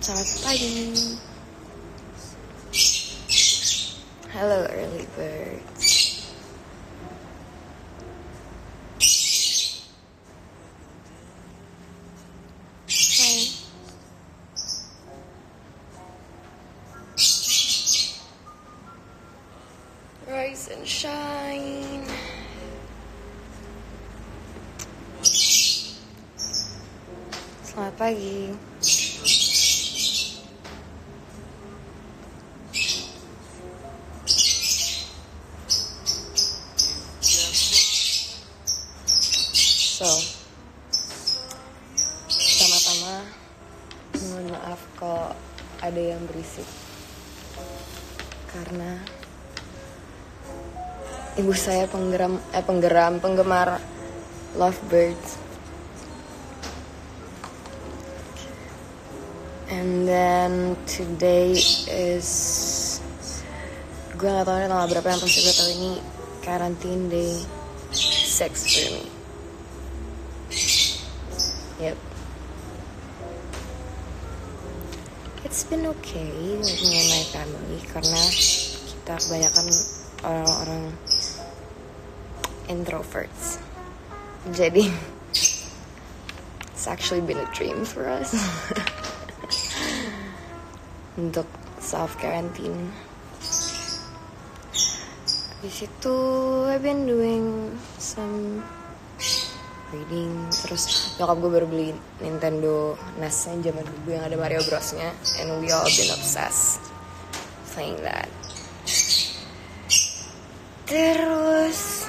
Selamat pagi. Hello early birds. Hi. Rise and shine. Selamat pagi. So, pertama-tama mohon maaf kalau ada yang berisik karena ibu saya penggemar lovebirds. And then today is, gue gak tau tanggal berapa, yang pasti gue tau ini quarantine day 6 for me. Yep. It's been okay with me and my family karena kita kebanyakan orang-orang introverts. Jadi it's actually been a dream for us. Untuk self-quarantine. Di situ I've been doing some reading. Terus nyokap gue baru beli Nintendo NES yang zaman dulu yang ada Mario Bros-nya, and we all been obsessed playing that. Terus,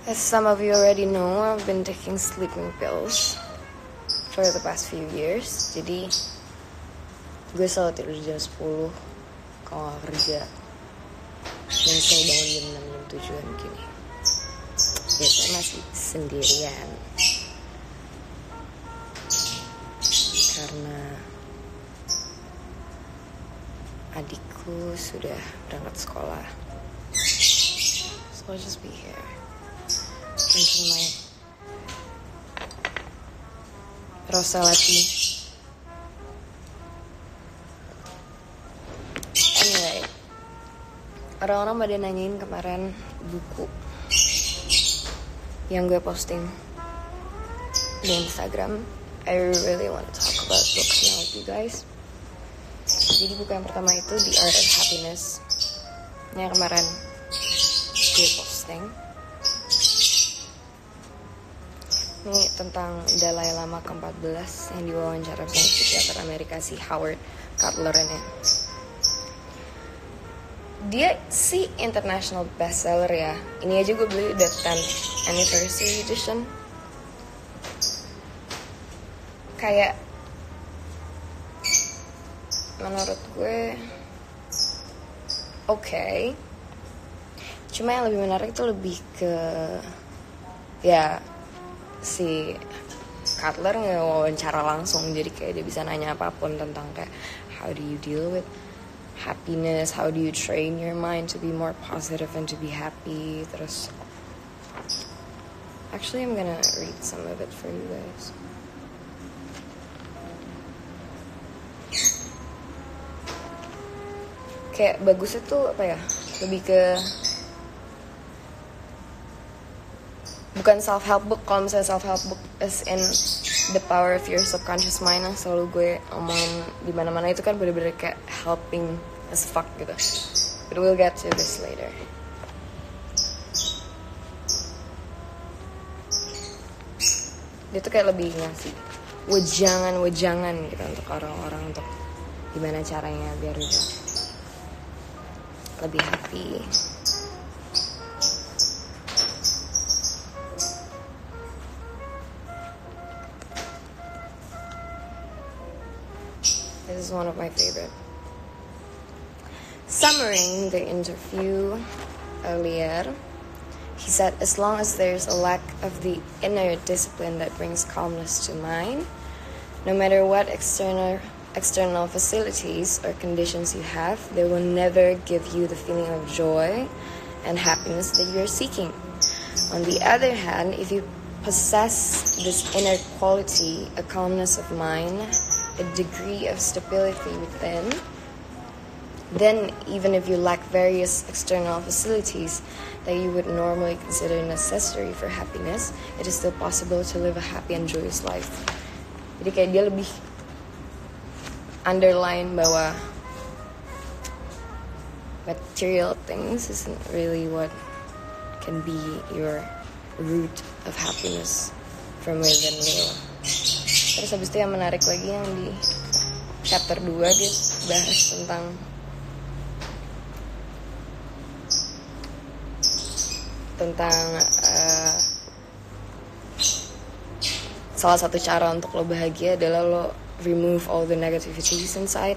as some of you already know, I've been taking sleeping pills for the past few years. Jadi gue selalu tidur jam 10 kalau gak kerja, dan selalu bangun jam 6, jam 7-an gini. Biasanya masih sendirian karena adikku sudah berangkat sekolah. So I'll just be here drinking my Rosa Latte. Anyway, orang-orang pada nanyain kemarin buku yang gue posting di Instagram. I really want to talk about books now with you guys. Jadi buku yang pertama itu The Art of Happiness, yang kemarin gue posting. Ini tentang Dalai Lama ke-14 yang diwawancara sama psikiater Amerika si Howard Cutler ini. Dia sih international bestseller ya. Ini aja gue beli the 10th anniversary edition. Kayak menurut gue okay. Cuma yang lebih menarik tuh lebih ke ya si Cutler ngewawancara langsung. Jadi kayak dia bisa nanya apapun tentang kayak how do you deal with happiness, how do you train your mind to be more positive and to be happy. Terus actually I'm gonna read some of it for you guys. Kayak bagusnya tuh apa ya, lebih ke bukan self-help book. Kalau misalnya self-help book is in the power of your subconscious mind, yang selalu gue omongin di mana-mana, itu kan bener-bener kayak helping as fuck gitu. But we'll get to this later. Dia tuh kayak lebih ngasih wejangan gitu untuk orang-orang, untuk gimana caranya biar dia lebih happy. This is one of my favorite. Summarizing the interview earlier, he said, as long as there's a lack of the inner discipline that brings calmness to mind, no matter what external facilities or conditions you have, they will never give you the feeling of joy and happiness that you're seeking. On the other hand, if you possess this inner quality, a calmness of mind, a degree of stability within, then even if you lack various external facilities that you would normally consider necessary for happiness, it is still possible to live a happy and joyous life. Jadi kayak dia lebih underline bahwa material things isn't really what can be your root of happiness from within you. Terus habis itu yang menarik lagi yang di chapter 2 dia bahas tentang salah satu cara untuk lo bahagia adalah lo remove all the negativities outside.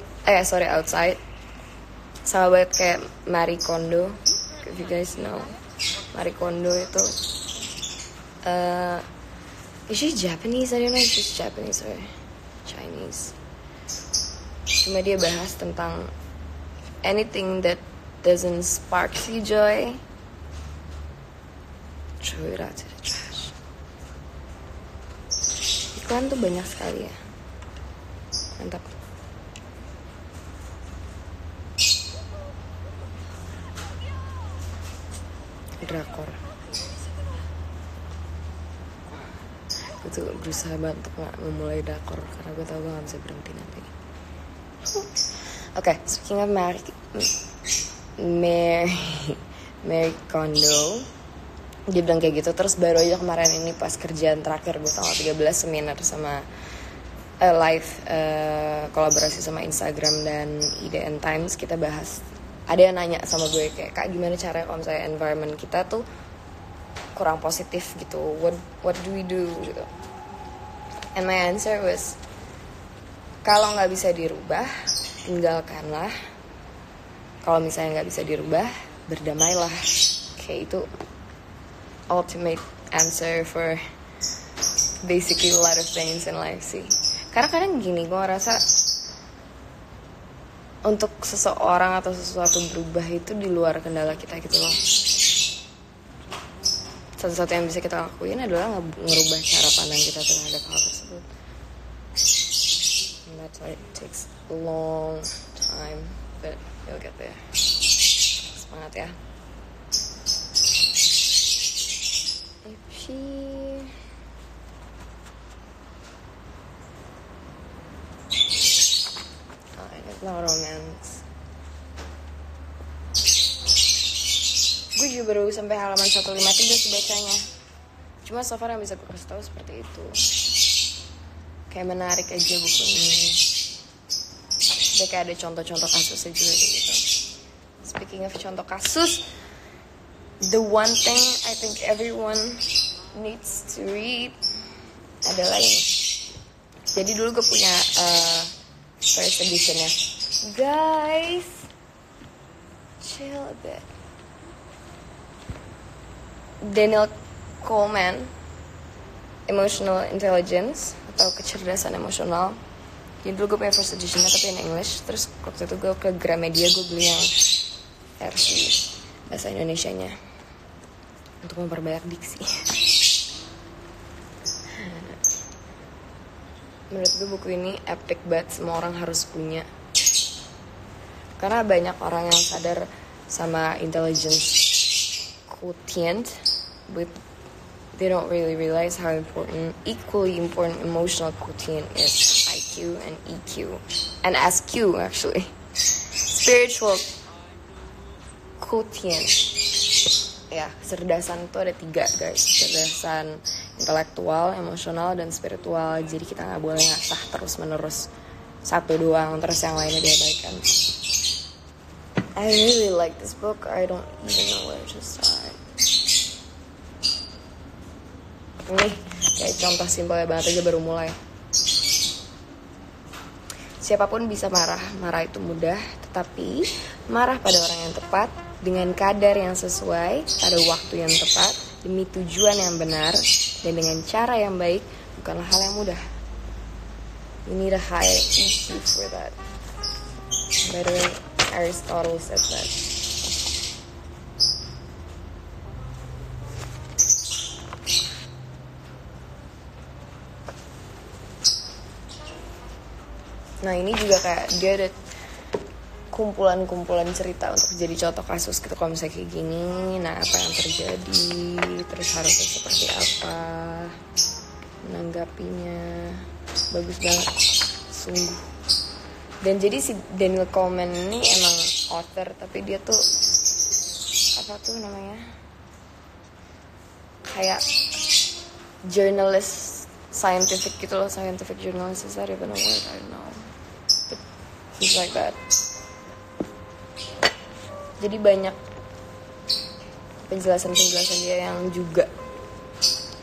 Sama banget kayak Marie Kondo, if you guys know. Marie Kondo itu is she Japanese? I don't know if she's Japanese or Chinese. Cuma dia bahas tentang anything that doesn't spark you joy, throw it out to the trash. Iklan tuh banyak sekali ya. Mantap. Drakor. Gue tuh berusaha banget untuk gak memulai drakor karena gue tau gue gak bisa berhenti nanti. Okay, speaking of Marie Kondo, dia bilang kayak gitu. Terus baru aja kemarin ini pas kerjaan terakhir gue tanggal 13 seminar sama live kolaborasi sama Instagram dan IDN Times. Kita bahas, ada yang nanya sama gue kayak, Kak gimana caranya kalau misalnya environment kita tuh kurang positif gitu, what do we do gitu. And my answer was, kalau nggak bisa dirubah tinggalkanlah, kalau misalnya nggak bisa dirubah berdamailah. Kayak itu ultimate answer for basically a lot of things in life sih. Karena kadang gini, gue ngerasa untuk seseorang atau sesuatu berubah itu di luar kendala kita gitu loh. Satu-satu yang bisa kita lakuin adalah ngerubah cara pandang kita terhadap hal tersebut. And that's why it takes a long time, but you'll get there. Semangat ya. No romance. Gue juga baru sampai halaman 153 sih bacanya. Cuma so far yang bisa gue kasih tahu seperti itu. Kayak menarik aja buku ini. Dia kayak ada contoh-contoh kasusnya juga gitu. Speaking of contoh kasus, the one thing I think everyone needs to read adalah ini. Jadi dulu gue punya first edition-nya. Guys, chill a bit. Daniel Goleman, Emotional Intelligence atau kecerdasan emosional. Jadi dulu gue punya first edition-nya tapi in English. Terus waktu itu gue ke Gramedia, gue beli yang versi bahasa Indonesianya untuk memperbanyak diksi. Menurut gue buku ini epic banget, semua orang harus punya. Karena banyak orang yang sadar sama intelligence quotient, but they don't really realize how equally important emotional quotient is. IQ and EQ and SQ actually. Spiritual quotient. Ya, kecerdasan itu ada 3 guys. Kecerdasan intelektual, emosional, dan spiritual. Jadi kita gak boleh ngasah terus-menerus satu doang, terus yang lainnya diabaikan. I really like this book. I don't even know where to start. Ini kayak contoh simpelnya banget aja baru mulai. Siapapun bisa marah. Marah itu mudah, tetapi marah pada orang yang tepat, dengan kadar yang sesuai, pada waktu yang tepat, demi tujuan yang benar, dan dengan cara yang baik, bukanlah hal yang mudah. You need a higher EQ for that. By the way, Aristotle said that. Nah ini juga kayak dia ada kumpulan cerita untuk jadi contoh kasus gitu, kalau misalnya kayak gini, nah apa yang terjadi, terus harusnya seperti apa menanggapinya. Bagus banget sungguh. Dan jadi si Daniel Coleman ini emang author, tapi dia tuh apa tuh namanya, kayak journalist scientific gitu loh, scientific journalist, is that even a word? I don't know, but he's like that. Jadi banyak penjelasan-penjelasan dia yang juga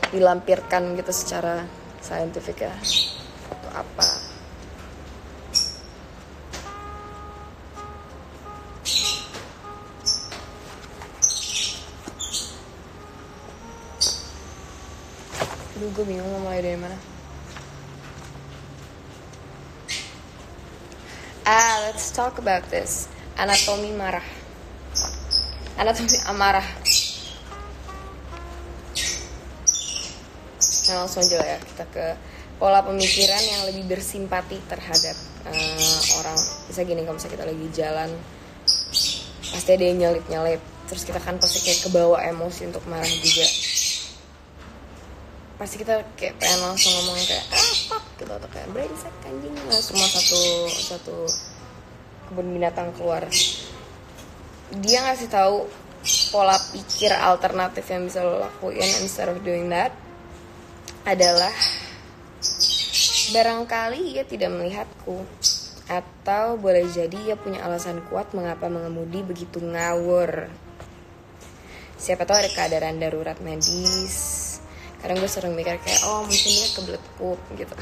dilampirkan gitu secara saintifik ya, itu apa. Aduh, gue bingung mau mulai dari mana. Let's talk about this. Anatomi amarah. Nah, langsung aja lah ya, kita ke pola pemikiran yang lebih bersimpati terhadap orang. Bisa gini, kalau misalnya kita lagi jalan, pasti ada yang nyelip, terus kita kan pasti kayak kebawa emosi untuk marah juga. Pasti kita kayak pengen langsung ngomong kayak fuck gitu, atau kayak brengsek anjing, semua satu kebun binatang keluar. Dia ngasih tahu pola pikir alternatif yang bisa lo lakuin instead of doing that adalah, barangkali ia tidak melihatku, atau boleh jadi ia punya alasan kuat mengapa mengemudi begitu ngawur. Siapa tahu ada keadaan darurat medis. Kadang gue sering mikir kayak, mungkin dia kebelet pup gitu.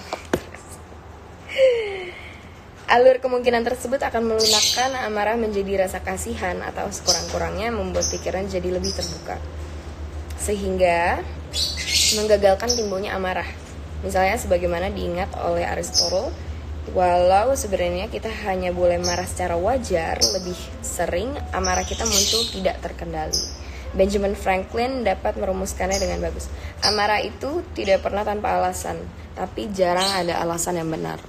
Alur kemungkinan tersebut akan melunakkan amarah menjadi rasa kasihan, atau sekurang-kurangnya membuat pikiran jadi lebih terbuka, sehingga menggagalkan timbulnya amarah. Misalnya sebagaimana diingat oleh Aristotle, walau sebenarnya kita hanya boleh marah secara wajar, lebih sering amarah kita muncul tidak terkendali. Benjamin Franklin dapat merumuskannya dengan bagus. Amarah itu tidak pernah tanpa alasan, tapi jarang ada alasan yang benar.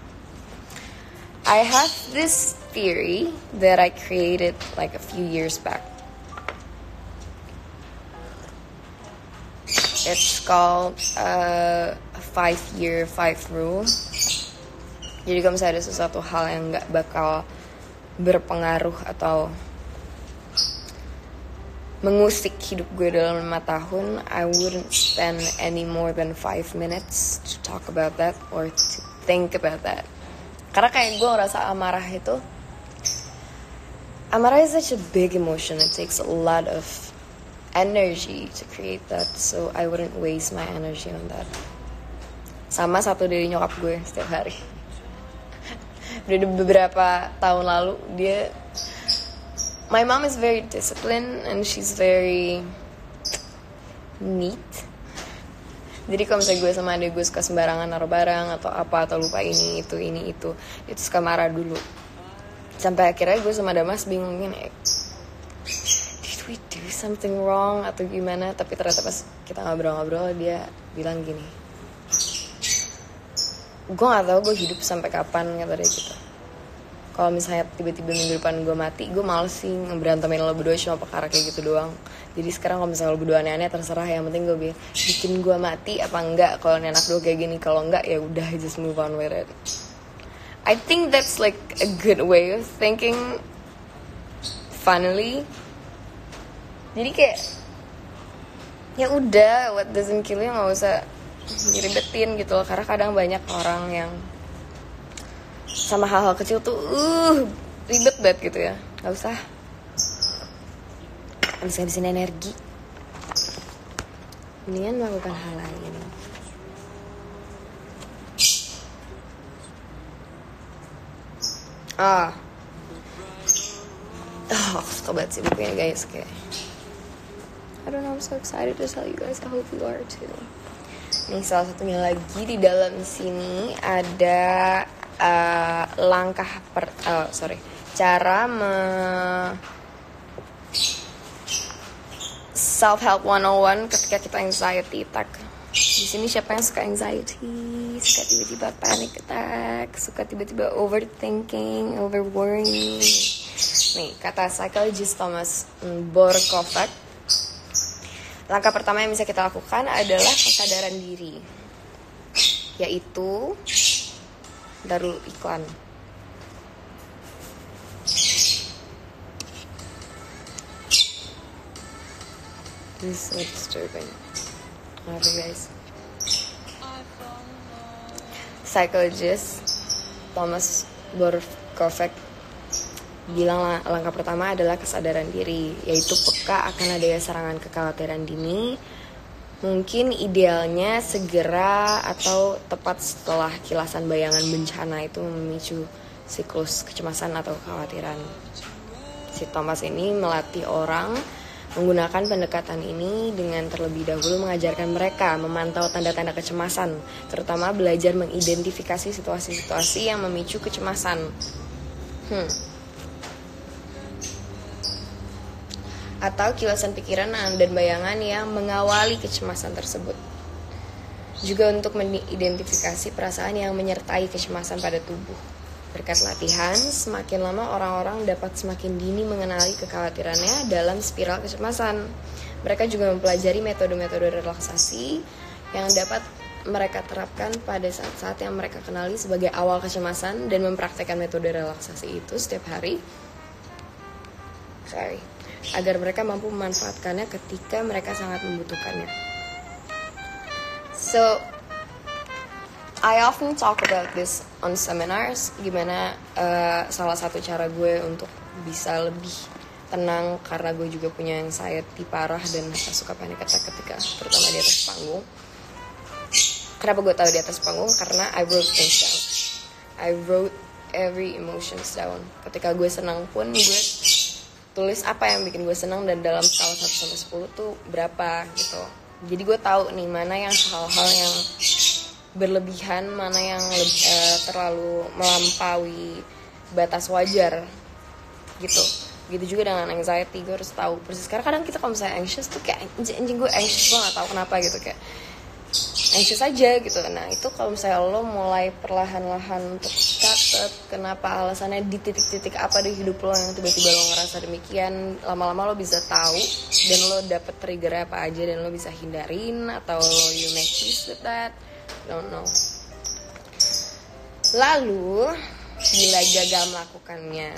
I have this theory that I created like a few years back. It's called 5-year 5 rule. Jadi kalau misalnya ada sesuatu hal yang gak bakal berpengaruh atau mengusik hidup gue dalam 5 tahun, I wouldn't spend any more than 5 minutes to talk about that or to think about that. Karena kayak gue ngerasa amarah is such a big emotion. It takes a lot of energy to create that, so I wouldn't waste my energy on that. Sama satu dari nyokap gue setiap hari. Udah beberapa tahun lalu my mom is very disciplined and she's very neat. Jadi kalau misalnya gue sama adik gue suka sembarangan naruh barang atau apa, atau lupa ini itu, dia tuh suka marah dulu. Sampai akhirnya gue sama Damas bingung gini, did we do something wrong atau gimana? Tapi ternyata pas kita ngobrol-ngobrol, dia bilang gini, gue gak tahu gue hidup sampai kapan, kata dia gitu. Kalau misalnya tiba-tiba minggu depan gue mati, gue males sih ngeberantemin lo berdua cuma perkara kayak gitu doang. Jadi sekarang kalau misalnya lo berdua aneh-aneh terserah, yang penting gue bikin gue mati apa enggak. Kalau anak gue kayak gini, kalau enggak ya udah, just move on with it. I think that's like a good way of thinking. Finally, jadi kayak ya udah, what doesn't kill you nggak usah diribetin gitu loh. Karena kadang banyak orang yang sama hal-hal kecil tuh ribet banget gitu ya. Gak usah habisin energi, mendingan melakukan hal lain. Aku suka banget sih bukunya guys. Kayak I don't know, I'm so excited to tell you guys. I hope you are too. Nih salah satunya lagi di dalam sini ada cara self-help 101 ketika kita anxiety attack. Di sini siapa yang suka anxiety, suka tiba-tiba panic attack, suka tiba-tiba overthinking, overworrying. Nih, kata psychologist Thomas Borkovac, langkah pertama yang bisa kita lakukan adalah kesadaran diri, yaitu Darul iklan. This is so disturbing. Maaf ya guys. Psychologist Thomas Borkovac bilang langkah pertama adalah kesadaran diri, yaitu peka akan adanya serangan kekhawatiran dini. Mungkin idealnya segera atau tepat setelah kilasan bayangan bencana itu memicu siklus kecemasan atau kekhawatiran. Si Thomas ini melatih orang menggunakan pendekatan ini dengan terlebih dahulu mengajarkan mereka memantau tanda-tanda kecemasan, terutama belajar mengidentifikasi situasi-situasi yang memicu kecemasan. Atau kilasan pikiran dan bayangan yang mengawali kecemasan tersebut. Juga untuk mengidentifikasi perasaan yang menyertai kecemasan pada tubuh. Berkat latihan, semakin lama orang-orang dapat semakin dini mengenali kekhawatirannya dalam spiral kecemasan. Mereka juga mempelajari metode-metode relaksasi yang dapat mereka terapkan pada saat-saat yang mereka kenali sebagai awal kecemasan dan mempraktekkan metode relaksasi itu setiap hari. Agar mereka mampu memanfaatkannya ketika mereka sangat membutuhkannya. So, I often talk about this on seminars, gimana salah satu cara gue untuk bisa lebih tenang karena gue juga punya anxiety parah dan suka panic attack ketika terutama di atas panggung. Kenapa gue tahu di atas panggung? Karena I wrote things down. I wrote every emotions down. Ketika gue senang pun gue tulis apa yang bikin gue senang dan dalam skala 1 sampai 10 tuh berapa gitu. Jadi gue tahu nih mana yang hal-hal yang berlebihan, mana yang terlalu melampaui batas wajar gitu. Gitu juga dengan anxiety, gue harus tahu persis. Karena kadang kita kalau misalnya anxious tuh kayak anjing gue anxious, gue gak tahu kenapa gitu, kayak anxious aja gitu. Nah itu kalau misalnya lo mulai perlahan-lahan untuk catat kenapa alasannya di titik-titik apa di hidup lo yang tiba-tiba lo ngerasa demikian, lama-lama lo bisa tahu dan lo dapet trigger apa aja dan lo bisa hindarin atau you make peace with that. Don't know. Lalu bila gagal melakukannya,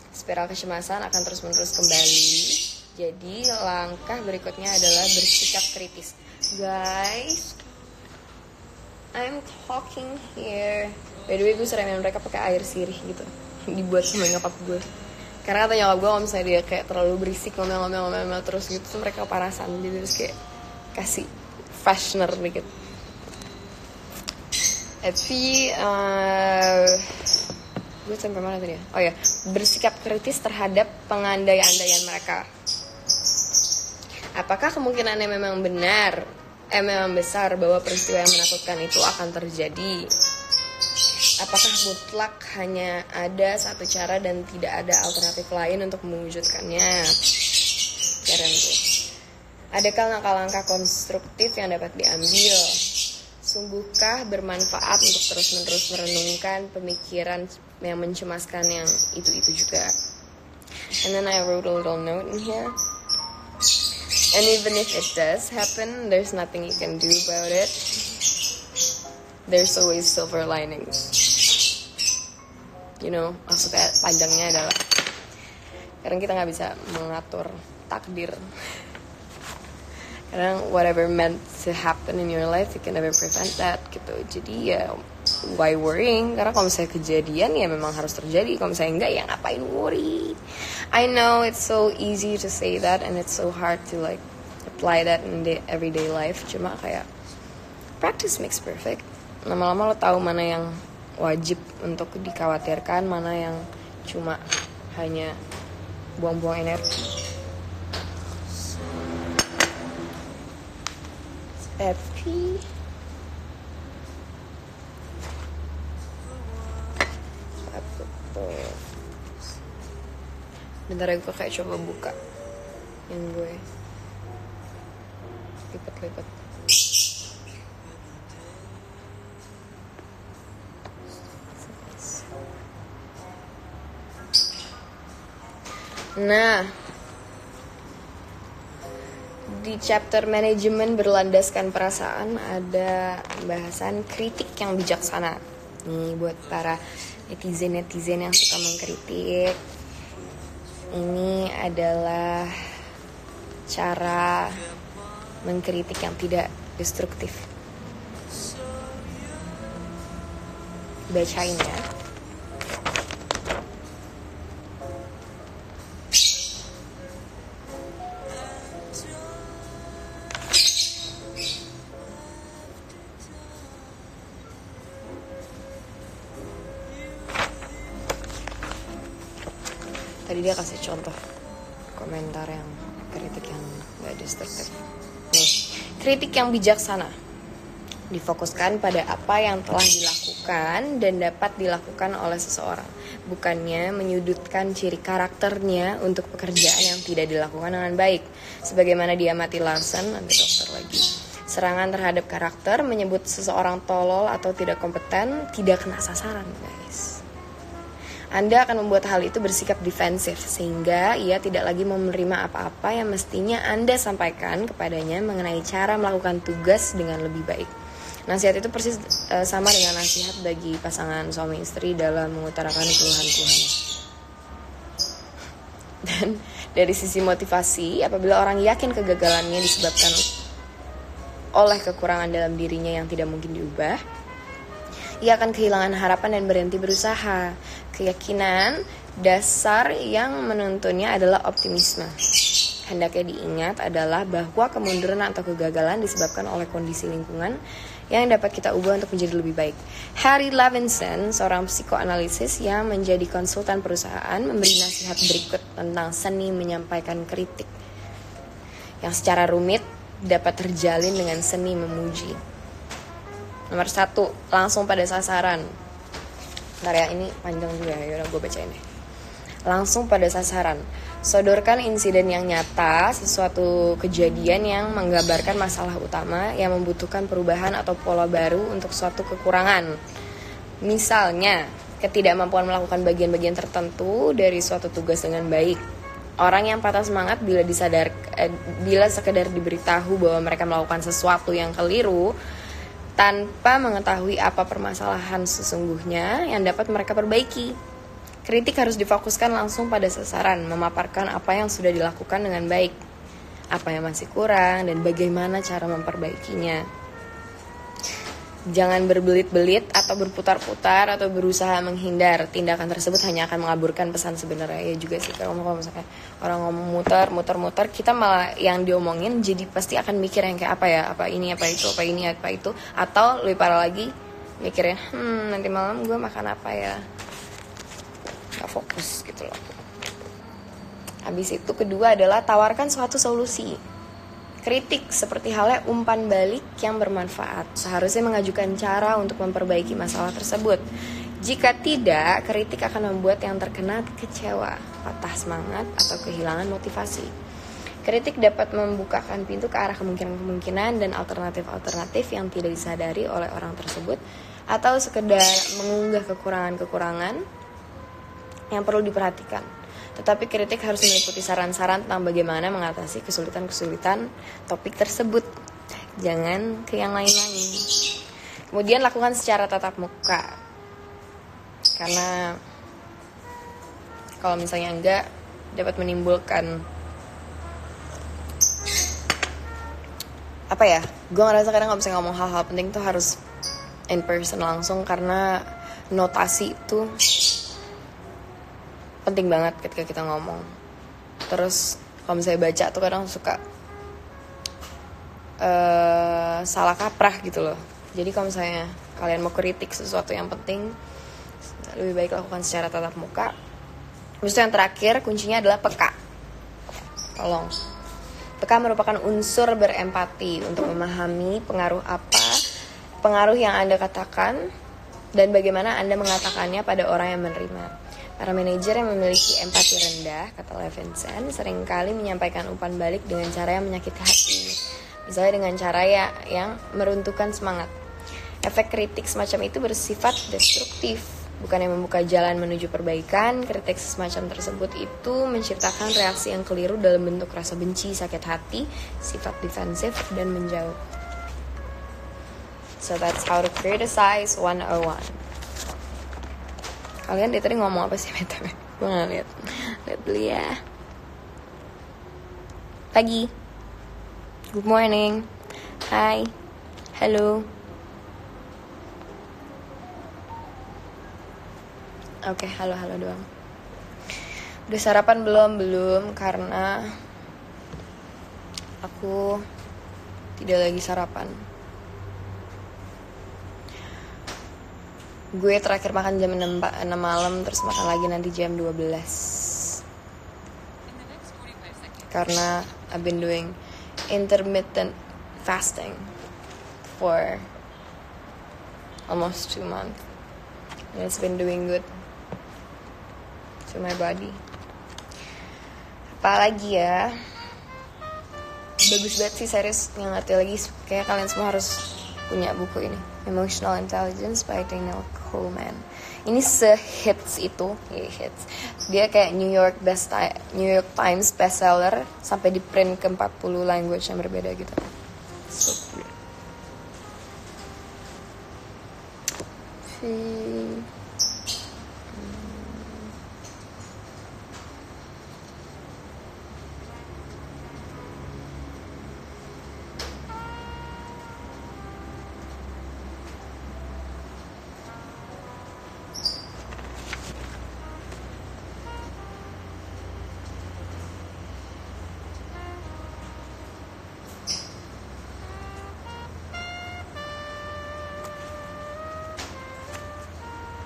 spiral kecemasan akan terus-menerus kembali. Jadi langkah berikutnya adalah bersikap kritis. Guys, I'm talking here. By the way, gue sering mereka pakai air sirih gitu, dibuat sama nyokap gue. Karena kata nyokap gue kalau misalnya dia kayak terlalu berisik ngomel-ngomel terus gitu, tuh mereka kepanasan. Jadi terus kayak kasih freshener dikit. Tapi gue sampai mana tadi ya? Oh ya, bersikap kritis terhadap pengandai-andaian mereka. Apakah kemungkinannya memang benar, memang besar bahwa peristiwa yang menakutkan itu akan terjadi? Apakah mutlak hanya ada satu cara dan tidak ada alternatif lain untuk mewujudkannya? Keren tuh. Adakah langkah-langkah konstruktif yang dapat diambil? Sungguhkah bermanfaat untuk terus-menerus merenungkan pemikiran yang mencemaskan yang itu-itu juga? And then I wrote a little note in here. And even if it does happen, there's nothing you can do about it. There's always silver linings. You know, maksudnya panjangnya adalah kadang kita gak bisa mengatur takdir. Kadang whatever meant to happen in your life, you can never prevent that gitu. Jadi ya why worrying? Karena kalau misalnya kejadian ya memang harus terjadi. Kalau misalnya enggak ya ngapain worry? I know it's so easy to say that and it's so hard to like apply that in the everyday life. Cuma kayak practice makes perfect. Lama-lama lo tahu mana yang wajib untuk dikhawatirkan, mana yang cuma hanya buang-buang energi. Tapi bentar ya, gue kayak coba buka yang gue lipat-lipat. Nah, di chapter manajemen berlandaskan perasaan ada pembahasan kritik yang bijaksana. Nih buat para netizen yang suka mengkritik. Ini adalah cara mengkritik yang tidak destruktif. Bacain ya. Tadi dia kasih contoh komentar yang kritik yang gak destruktif. Nih, kritik yang bijaksana difokuskan pada apa yang telah dilakukan dan dapat dilakukan oleh seseorang, bukannya menyudutkan ciri karakternya untuk pekerjaan yang tidak dilakukan dengan baik. Sebagaimana diamati Larson, nanti dokter lagi. Serangan terhadap karakter menyebut seseorang tolol atau tidak kompeten tidak kena sasaran, guys. Anda akan membuat hal itu bersikap defensif, sehingga ia tidak lagi menerima apa-apa yang mestinya Anda sampaikan kepadanya mengenai cara melakukan tugas dengan lebih baik. Nasihat itu persis sama dengan nasihat bagi pasangan suami istri dalam mengutarakan keluhan-keluhan. Dan dari sisi motivasi, apabila orang yakin kegagalannya disebabkan oleh kekurangan dalam dirinya yang tidak mungkin diubah, ia akan kehilangan harapan dan berhenti berusaha. Keyakinan dasar yang menuntunnya adalah optimisme. Hendaknya diingat adalah bahwa kemunduran atau kegagalan disebabkan oleh kondisi lingkungan yang dapat kita ubah untuk menjadi lebih baik. Harry Levinson, seorang psikoanalisis yang menjadi konsultan perusahaan, memberi nasihat berikut tentang seni menyampaikan kritik yang secara rumit dapat terjalin dengan seni memuji. Nomor 1, langsung pada sasaran. Bentar ya, ini panjang juga ya, yaudah gue bacain deh. Langsung pada sasaran. Sodorkan insiden yang nyata, sesuatu kejadian yang menggambarkan masalah utama yang membutuhkan perubahan atau pola baru untuk suatu kekurangan. Misalnya, ketidakmampuan melakukan bagian-bagian tertentu dari suatu tugas dengan baik. Orang yang patah semangat bila sekedar diberitahu bahwa mereka melakukan sesuatu yang keliru tanpa mengetahui apa permasalahan sesungguhnya yang dapat mereka perbaiki. Kritik harus difokuskan langsung pada sasaran, memaparkan apa yang sudah dilakukan dengan baik, apa yang masih kurang, dan bagaimana cara memperbaikinya. Jangan berbelit-belit atau berputar-putar atau berusaha menghindar. Tindakan tersebut hanya akan mengaburkan pesan sebenarnya. Ya juga sih, kalau misalnya orang ngomong muter-muter, kita malah yang diomongin jadi pasti akan mikir yang kayak apa ya, apa ini, apa itu, apa ini, apa itu. Atau lebih parah lagi, mikirnya, nanti malam gue makan apa ya. Gak fokus gitu loh. Habis itu kedua adalah tawarkan suatu solusi. Kritik seperti halnya umpan balik yang bermanfaat. Seharusnya mengajukan cara untuk memperbaiki masalah tersebut. Jika tidak, kritik akan membuat yang terkena kecewa, patah semangat, atau kehilangan motivasi. Kritik dapat membukakan pintu ke arah kemungkinan-kemungkinan dan alternatif-alternatif yang tidak disadari oleh orang tersebut, atau sekedar mengunggah kekurangan-kekurangan yang perlu diperhatikan. Tetapi kritik harus meliputi saran-saran tentang bagaimana mengatasi kesulitan-kesulitan topik tersebut. Jangan ke yang lain-lain. Kemudian lakukan secara tatap muka. Karena kalau misalnya enggak, dapat menimbulkan apa ya? Gue ngerasa kadang kalau misalnya ngomong hal-hal penting tuh harus in person langsung, karena notasi itu penting banget ketika kita ngomong. Terus kalau misalnya baca tuh kadang suka salah kaprah gitu loh. Jadi kalau misalnya kalian mau kritik sesuatu yang penting, lebih baik lakukan secara tatap muka. Terus yang terakhir, kuncinya adalah peka. Tolong. Peka merupakan unsur berempati untuk memahami pengaruh yang Anda katakan dan bagaimana Anda mengatakannya pada orang yang menerima. Para manajer yang memiliki empati rendah, kata Levinson, seringkali menyampaikan umpan balik dengan cara yang menyakiti hati. misalnya dengan cara yang meruntuhkan semangat. Efek kritik semacam itu bersifat destruktif, bukan yang membuka jalan menuju perbaikan. Kritik semacam tersebut itu menciptakan reaksi yang keliru dalam bentuk rasa benci, sakit hati, sifat defensif, dan menjauh. So that's how to criticize 101. Kalian dari tadi ngomong apa sih, BTW? Gue gak liat dulu ya. Pagi. Good morning. Hi. Hello. Oke, halo doang. Udah sarapan belum? Karena aku tidak lagi sarapan. Gue terakhir makan jam 6 malam, terus makan lagi nanti jam 12. Karena I've been doing intermittent fasting for almost 2 months. And it's been doing good to my body. Apalagi ya, bagus banget sih, serius, yang ngerti lagi. Kayak kalian semua harus punya buku ini, Emotional Intelligence by Daniel Goleman. Ini se-hits itu, hits. Dia kayak New York Times bestseller, sampai di print ke 40 language yang berbeda gitu. So cool.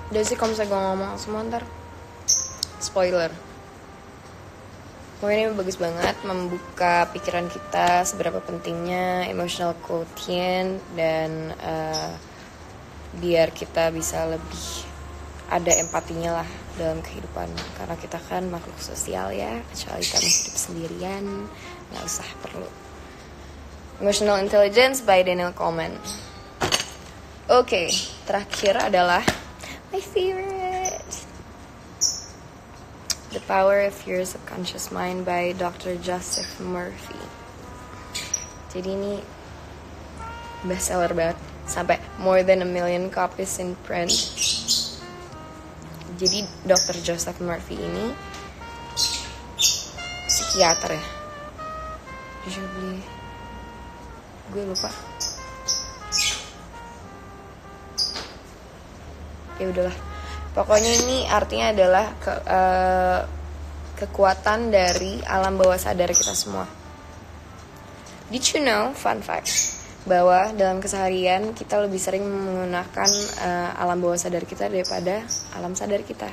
Udah sih, kalau misalnya gue ngomong semua ntar spoiler. Pokoknya ini bagus banget, membuka pikiran kita seberapa pentingnya emotional quotient, dan biar kita bisa lebih ada empatinya lah dalam kehidupan. Karena kita kan makhluk sosial ya, kecuali kami hidup sendirian, gak usah perlu. Emotional Intelligence by Daniel Goleman. Oke, terakhir adalah my favorite, The Power of Your Subconscious Mind by Dr. Joseph Murphy. Jadi ini bestseller banget, sampai more than 1 million copies in print. Jadi Dr. Joseph Murphy ini psikiater ya. Usually gue lupa. Ya udahlah, pokoknya ini artinya adalah kekuatan dari alam bawah sadar kita semua. Did you know, fun fact, bahwa dalam keseharian kita lebih sering menggunakan alam bawah sadar kita daripada alam sadar kita.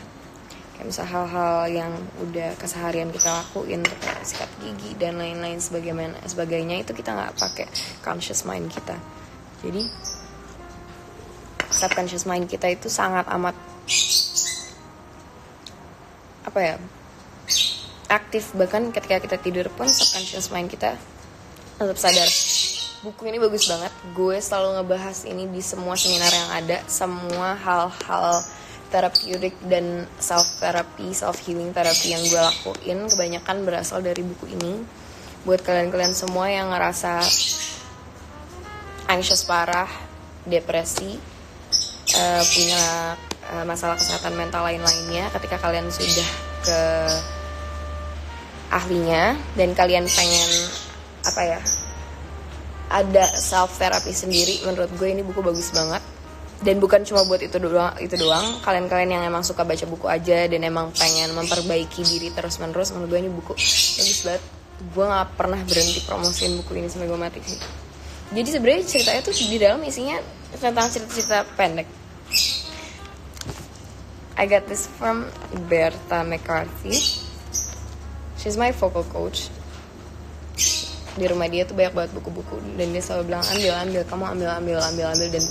Kayak misal hal-hal yang udah keseharian kita lakuin, kayak sikat gigi dan lain-lain sebagainya, itu kita nggak pakai conscious mind kita. Jadi subconscious mind kita itu sangat amat aktif. Bahkan ketika kita tidur pun subconscious mind kita tetap sadar. Buku ini bagus banget. Gue selalu ngebahas ini di semua seminar yang ada. Semua hal-hal therapeutic dan self-therapy, self-healing therapy yang gue lakuin kebanyakan berasal dari buku ini. Buat kalian-kalian semua yang ngerasa anxious parah, depresi, punya masalah kesehatan mental lain-lainnya, ketika kalian sudah ke ahlinya dan kalian pengen ada self therapy sendiri, menurut gue ini buku bagus banget. Dan bukan cuma buat itu doang. Kalian-kalian yang emang suka baca buku aja dan emang pengen memperbaiki diri terus-menerus, menurut gue ini buku bagus banget. Gue gak pernah berhenti promosiin buku ini sampai gue mati sih. Jadi sebenarnya ceritanya tuh di dalam isinya tentang cerita-cerita pendek. I got this from Berta McCarthy. She's my vocal coach. Di rumah dia tuh banyak banget buku-buku, dan dia selalu bilang ambil, kamu ambil, dan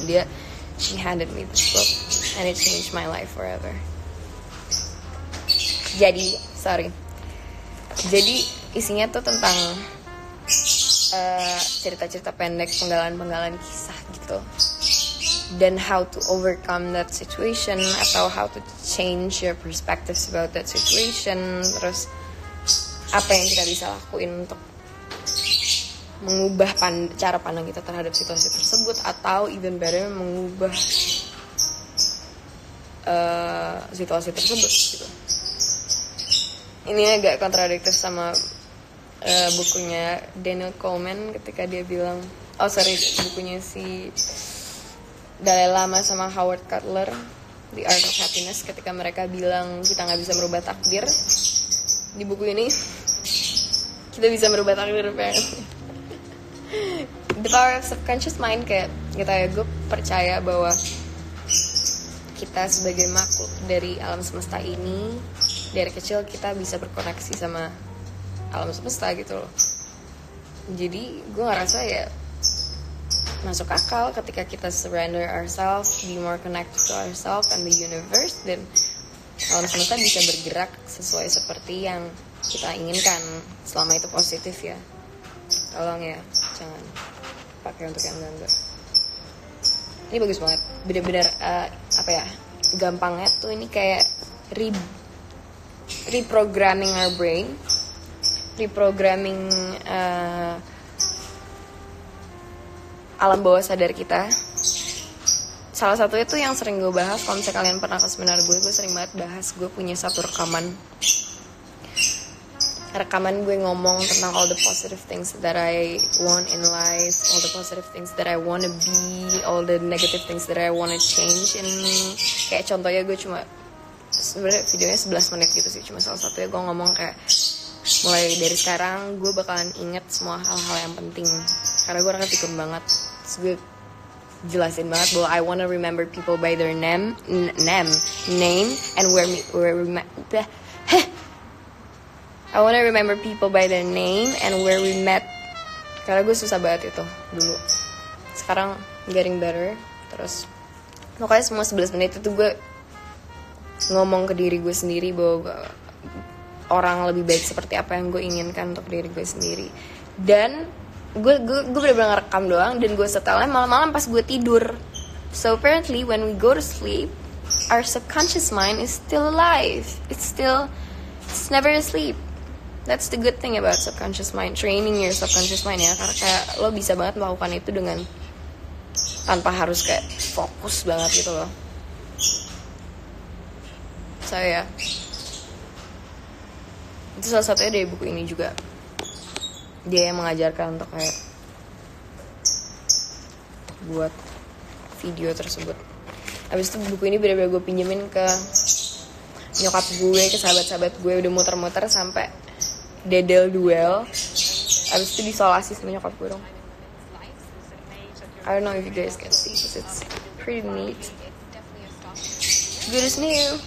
she handed me this book and it changed my life forever. Jadi isinya tuh tentang cerita-cerita pendek, penggalan-penggalan kisah gitu, dan how to overcome that situation atau how to change your perspectives about that situation. Terus apa yang kita bisa lakuin untuk mengubah cara pandang kita terhadap situasi tersebut, atau even better mengubah situasi tersebut gitu. Ini agak kontradiktif sama bukunya Daniel Goleman ketika dia bilang, bukunya si Dalai Lama sama Howard Cutler, The Art of Happiness, ketika mereka bilang kita nggak bisa merubah takdir. Di buku ini kita bisa merubah takdir, apparently. The power of subconscious mind, kayak gitu ya, gue percaya bahwa kita sebagai makhluk dari alam semesta ini, dari kecil kita bisa berkoneksi sama alam semesta gitu loh. Jadi gue ngerasa ya masuk akal ketika kita surrender ourselves, be more connected to ourselves and the universe, dan alam semesta bisa bergerak sesuai seperti yang kita inginkan, selama itu positif ya. Tolong ya, jangan pakai untuk yang enggak. Ini bagus banget, bener-bener gampangnya tuh ini kayak reprogramming our brain, reprogramming alam bawah sadar kita. Salah satu itu yang sering gue bahas, kalau misalnya kalian pernah ke seminar gue sering banget bahas. Gue punya satu rekaman gue ngomong tentang all the positive things that I want in life, all the positive things that I wanna be, all the negative things that I wanna change in me. Kayak contohnya gue cuma, sebenarnya videonya 11 menit gitu sih, cuma salah satunya gue ngomong kayak, mulai dari sekarang gue bakalan inget semua hal-hal yang penting, karena gue orangnya pikun banget. Terus gue jelasin banget bahwa I wanna remember people by their name and I wanna remember people by their name and where we met. Karena gue susah banget itu dulu. Sekarang getting better. Terus pokoknya semua 11 menit itu gue ngomong ke diri gue sendiri bahwa orang lebih baik seperti apa yang gue inginkan untuk diri gue sendiri. Dan gue bener-bener ngerekam doang, dan gue setelnya malam-malam pas gue tidur. So apparently when we go to sleep, our subconscious mind is still alive. It's never asleep. That's the good thing about subconscious mind, training your subconscious mind ya, karena kayak lo bisa banget melakukan itu dengan tanpa harus kayak fokus banget gitu loh. Saya itu salah satunya dari buku ini juga, dia yang mengajarkan untuk kayak buat video tersebut. Abis itu buku ini bener-bener gue pinjemin ke nyokap gue, ke sahabat-sahabat gue, udah muter-muter sampai Dedel Duel. Abis itu disolasi sama nyokap gue dong. I don't know if you guys can see, because it's pretty neat. Good as new.